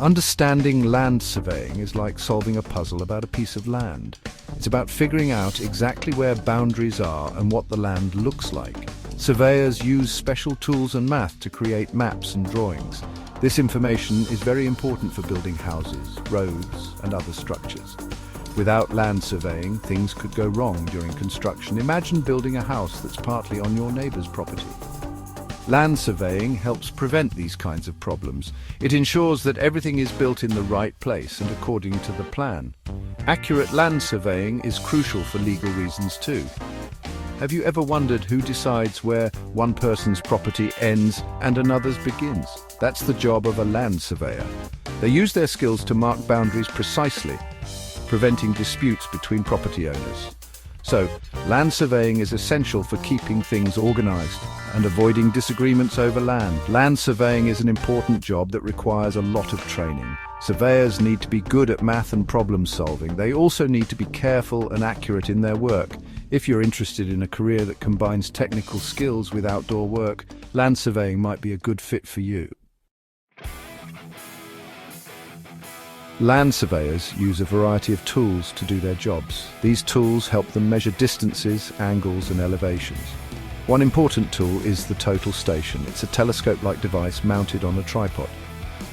Understanding land surveying is like solving a puzzle about a piece of land. It's about figuring out exactly where boundaries are and what the land looks like. Surveyors use special tools and math to create maps and drawings. This information is very important for building houses, roads, and other structures. Without land surveying, things could go wrong during construction. Imagine building a house that's partly on your neighbor's property. Land surveying helps prevent these kinds of problems. It ensures that everything is built in the right place and according to the plan. Accurate land surveying is crucial for legal reasons too. Have you ever wondered who decides where one person's property ends and another's begins? That's the job of a land surveyor. They use their skills to mark boundaries precisely, preventing disputes between property owners. So, land surveying is essential for keeping things organized and avoiding disagreements over land. Land surveying is an important job that requires a lot of training. Surveyors need to be good at math and problem solving. They also need to be careful and accurate in their work. If you're interested in a career that combines technical skills with outdoor work, land surveying might be a good fit for you. Land surveyors use a variety of tools to do their jobs. These tools help them measure distances, angles, and elevations. One important tool is the total station. It's a telescope-like device mounted on a tripod.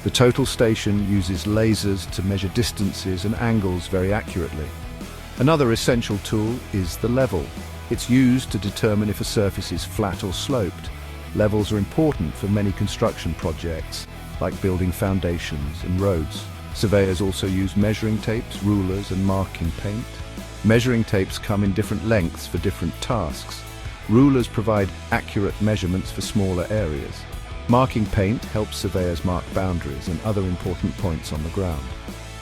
The total station uses lasers to measure distances and angles very accurately. Another essential tool is the level. It's used to determine if a surface is flat or sloped. Levels are important for many construction projects, like building foundations and roads. Surveyors also use measuring tapes, rulers, and marking paint. Measuring tapes come in different lengths for different tasks. Rulers provide accurate measurements for smaller areas. Marking paint helps surveyors mark boundaries and other important points on the ground.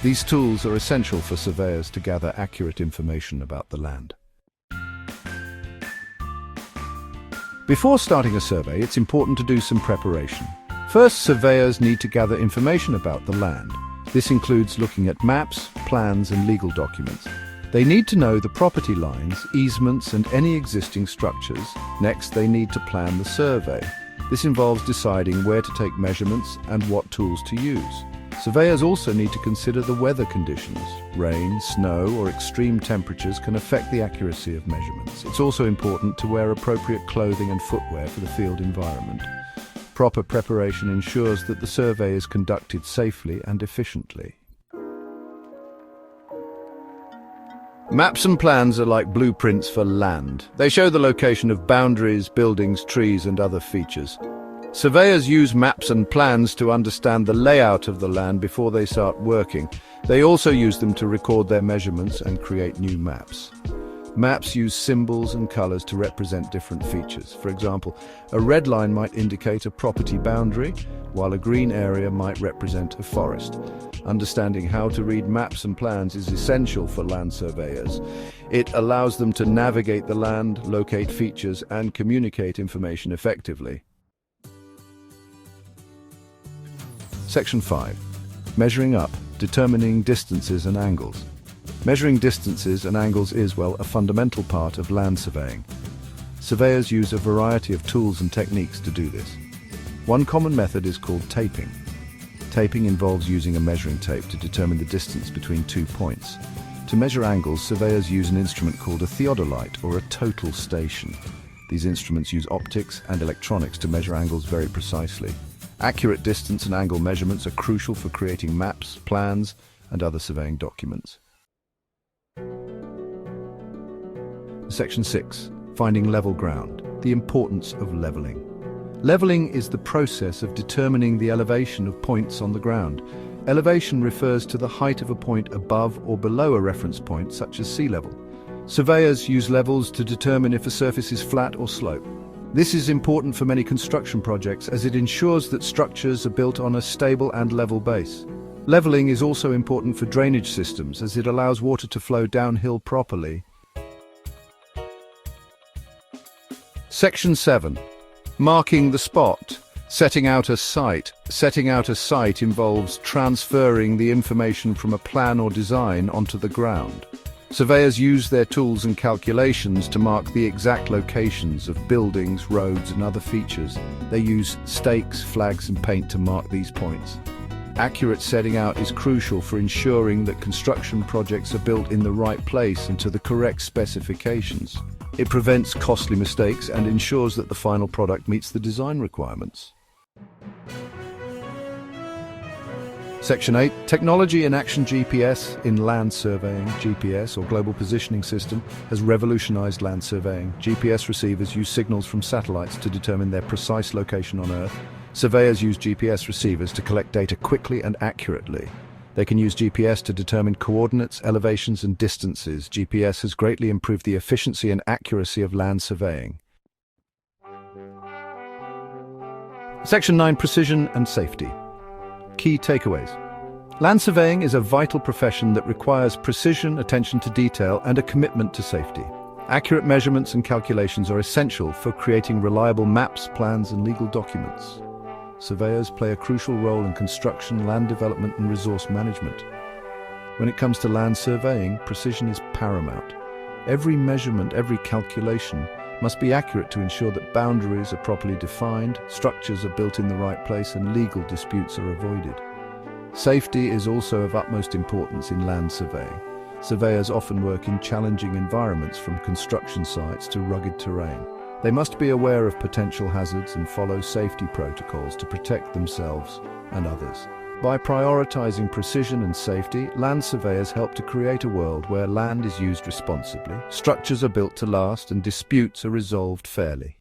These tools are essential for surveyors to gather accurate information about the land. Before starting a survey, it's important to do some preparation. First, surveyors need to gather information about the land. This includes looking at maps, plans, and legal documents. They need to know the property lines, easements, and any existing structures. Next, they need to plan the survey. This involves deciding where to take measurements and what tools to use. Surveyors also need to consider the weather conditions. Rain, snow, or extreme temperatures can affect the accuracy of measurements. It's also important to wear appropriate clothing and footwear for the field environment. Proper preparation ensures that the survey is conducted safely and efficiently. Maps and plans are like blueprints for land. They show the location of boundaries, buildings, trees, and other features. Surveyors use maps and plans to understand the layout of the land before they start working. They also use them to record their measurements and create new maps. Maps use symbols and colors to represent different features. For example, a red line might indicate a property boundary, while a green area might represent a forest. Understanding how to read maps and plans is essential for land surveyors. It allows them to navigate the land, locate features, and communicate information effectively. Section 5. Measuring up, determining distances and angles. Measuring distances and angles is, well, a fundamental part of land surveying. Surveyors use a variety of tools and techniques to do this. One common method is called taping. Taping involves using a measuring tape to determine the distance between 2 points. To measure angles, surveyors use an instrument called a theodolite or a total station. These instruments use optics and electronics to measure angles very precisely. Accurate distance and angle measurements are crucial for creating maps, plans, and other surveying documents. Section 6. Finding level ground. The importance of leveling. Leveling is the process of determining the elevation of points on the ground. Elevation refers to the height of a point above or below a reference point, such as sea level. Surveyors use levels to determine if a surface is flat or sloped. This is important for many construction projects as it ensures that structures are built on a stable and level base. Leveling is also important for drainage systems as it allows water to flow downhill properly. Section 7. Marking the spot. Setting out a site. Setting out a site involves transferring the information from a plan or design onto the ground. Surveyors use their tools and calculations to mark the exact locations of buildings, roads, and other features. They use stakes, flags, and paint to mark these points. Accurate setting out is crucial for ensuring that construction projects are built in the right place and to the correct specifications. It prevents costly mistakes and ensures that the final product meets the design requirements. Section 8. Technology in Action. GPS in land surveying. GPS, or Global Positioning System, has revolutionized land surveying. GPS receivers use signals from satellites to determine their precise location on Earth. Surveyors use GPS receivers to collect data quickly and accurately. They can use GPS to determine coordinates, elevations, and distances. GPS has greatly improved the efficiency and accuracy of land surveying. Section 9. Precision and safety. Key takeaways. Land surveying is a vital profession that requires precision, attention to detail, and a commitment to safety. Accurate measurements and calculations are essential for creating reliable maps, plans, and legal documents. Surveyors play a crucial role in construction, land development, and resource management. When it comes to land surveying, precision is paramount. Every measurement, every calculation must be accurate to ensure that boundaries are properly defined, structures are built in the right place, and legal disputes are avoided. Safety is also of utmost importance in land surveying. Surveyors often work in challenging environments, from construction sites to rugged terrain. They must be aware of potential hazards and follow safety protocols to protect themselves and others. By prioritizing precision and safety, land surveyors help to create a world where land is used responsibly, structures are built to last, and disputes are resolved fairly.